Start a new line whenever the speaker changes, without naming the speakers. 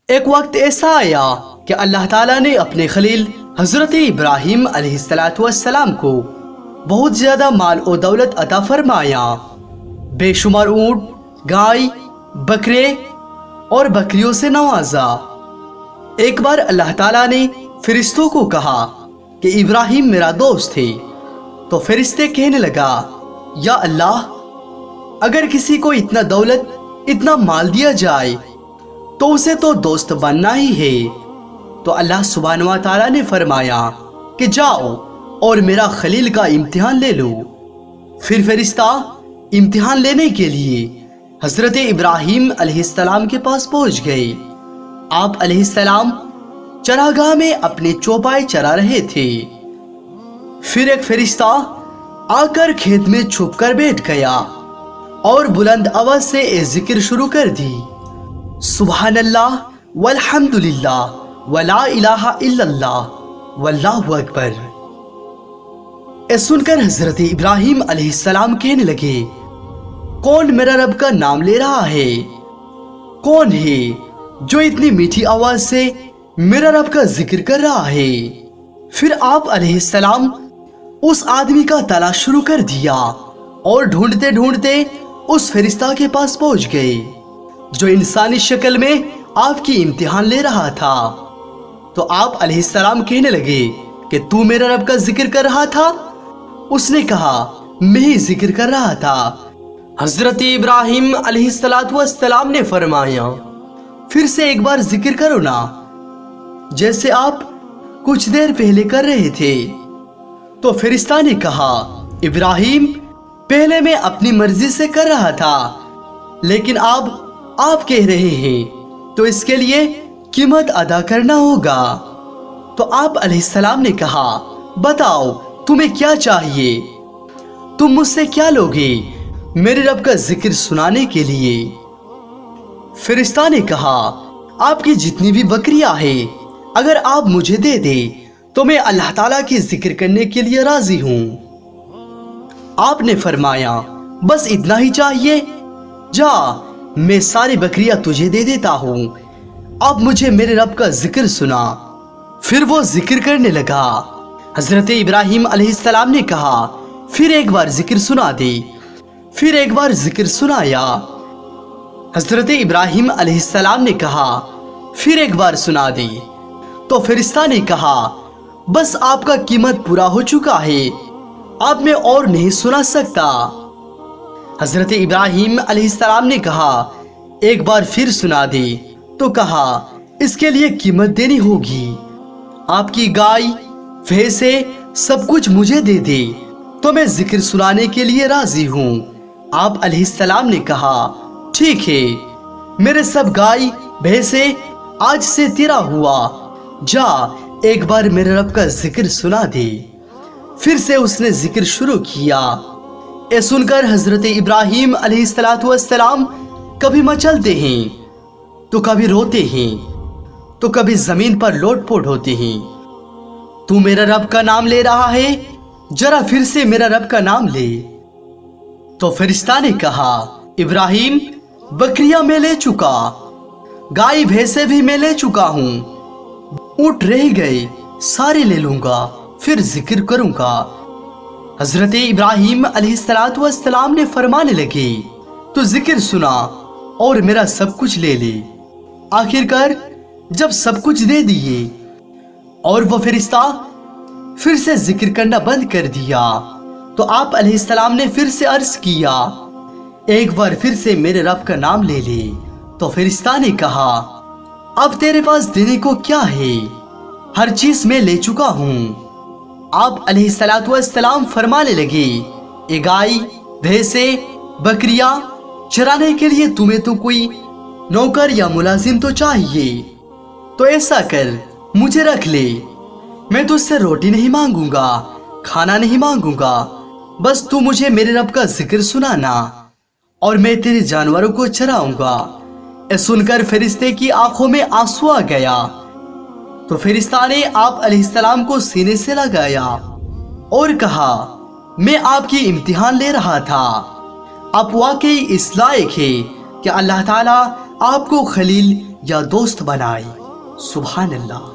ایک وقت ایسا آیا کہ اللہ تعالیٰ نے اپنے خلیل حضرت ابراہیم علیہ السلام کو بہت زیادہ مال و دولت عطا فرمایا۔ بے شمار اونٹ، گائے، بکرے اور بکریوں سے نوازا۔ ایک بار اللہ تعالیٰ نے فرشتوں کو کہا کہ ابراہیم میرا دوست ہے، تو فرشتے کہنے لگا، یا اللہ، اگر کسی کو اتنا دولت، اتنا مال دیا جائے تو اسے تو دوست بننا ہی ہے۔ تو اللہ سبحانہ و تعالیٰ نے فرمایا کہ جاؤ اور میرا خلیل کا امتحان لے لو۔ پھر فرشتہ امتحان لینے کے لیے حضرت ابراہیم علیہ السلام کے پاس پہنچ گئے۔ آپ علیہ السلام چراگاہ میں اپنے چوپائے چرا رہے تھے۔ پھر ایک فرشتہ آ کر کھیت میں چھپ کر بیٹھ گیا اور بلند آواز سے یہ ذکر شروع کر دی، سبحان اللہ والحمد للہ ولا الہ الا اللہ واللہ اکبر۔ یہ سن کر حضرت ابراہیم علیہ السلام کہنے لگے، کون میرا رب کا نام لے رہا ہے؟ کون ہے جو اتنی میٹھی آواز سے میرا رب کا ذکر کر رہا ہے؟ پھر آپ علیہ السلام اس آدمی کا تلاش شروع کر دیا اور ڈھونڈتے ڈھونڈتے اس فرشتہ کے پاس پہنچ گئے جو انسانی شکل میں آپ کی امتحان لے رہا تھا۔ تو آپ علیہ السلام کہنے لگے کہ تو میرا رب کا ذکر کر رہا تھا؟ اس نے کہا، میں ہی ذکر کر رہا تھا۔ حضرت ابراہیم علیہ السلام نے فرمایا، پھر سے ایک بار ذکر کرو نا، جیسے آپ کچھ دیر پہلے کر رہے تھے۔ تو فرشتہ نے کہا، ابراہیم، پہلے میں اپنی مرضی سے کر رہا تھا، لیکن اب آپ کہہ رہے ہیں تو اس کے لیے قیمت ادا کرنا ہوگا۔ تو آپ علیہ السلام نے کہا، بتاؤ تمہیں کیا چاہیے؟ تم مجھ سے کیا لوگے میرے رب کا ذکر سنانے کے لیے؟ فرشتہ نے کہا، آپ کی جتنی بھی بکریاں ہیں اگر آپ مجھے دے دے تو میں اللہ تعالیٰ کی ذکر کرنے کے لیے راضی ہوں۔ آپ نے فرمایا، بس اتنا ہی چاہیے؟ جا، میں ساری بکریاں تجھے دے دیتا ہوں، اب مجھے میرے رب کا ذکر سنا۔ پھر وہ ذکر کرنے لگا۔ حضرت ابراہیم علیہ السلام نے کہا، پھر ایک بار ذکر سنا دے۔ پھر ایک بار ذکر سنایا۔ حضرت ابراہیم علیہ السلام نے کہا، پھر ایک بار سنا دے۔ تو فرشتہ نے کہا، بس آپ کا قیمت پورا ہو چکا ہے، اب میں اور نہیں سنا سکتا۔ حضرت ابراہیم علیہ السلام نے کہا، ایک بار پھر سنا دے۔ تو کہا، اس کے لیے قیمت دینی ہوگی، آپ کی گائے، بھینسیں سب کچھ مجھے دے دے تو میں ذکر سنانے کے لیے راضی ہوں۔ آپ علیہ السلام نے کہا، ٹھیک ہے، میرے سب گائے بھینسیں آج سے تیرا ہوا، جا ایک بار میرے رب کا ذکر سنا دے۔ پھر سے اس نے ذکر شروع کیا۔ یہ سن کر حضرت ابراہیم علیہ السلام کبھی مچلتے ہیں تو کبھی روتے ہیں تو کبھی زمین پر لوٹ پوٹ ہوتے ہیں۔ تو میرا رب کا نام لے رہا ہے، ذرا پھر سے میرا رب کا نام لے۔ تو فرشتہ نے کہا، ابراہیم، بکریاں میں لے چکا، گائے بھینسیں بھی میں لے چکا ہوں، اونٹ رہ گئے، سارے لے لوں گا، پھر ذکر کروں گا۔ حضرت ابراہیم علیہ السلام نے فرمانے لگے، تو ذکر سنا اور میرا سب کچھ لے لے۔ آخر کار جب سب کچھ دے دیے اور وہ فرشتہ پھر سے ذکر کرنا بند کر دیا، تو آپ علیہ السلام نے پھر سے عرض کیا، ایک بار پھر سے میرے رب کا نام لے لے۔ تو فرشتہ نے کہا، اب تیرے پاس دینے کو کیا ہے؟ ہر چیز میں لے چکا ہوں۔ آپ علیہ السلام فرمانے لگے، اے گائے، بھینسیں، بکریاں چرانے کے لیے تمہیں تو کوئی نوکر یا ملازم تو چاہیے، تو ایسا کر، مجھے رکھ لے، میں تجھ سے روٹی نہیں مانگوں گا، کھانا نہیں مانگوں گا، بس تو مجھے میرے رب کا ذکر سنانا اور میں تیرے جانوروں کو چراؤں گا۔ یہ سن کر فرشتے کی آنکھوں میں آنسو آ گیا۔ تو فرشتہ نے آپ علیہ السلام کو سینے سے لگایا اور کہا، میں آپ کی امتحان لے رہا تھا، آپ واقعی اس لائق ہے کہ اللہ تعالیٰ آپ کو خلیل یا دوست بنائے۔ سبحان اللہ۔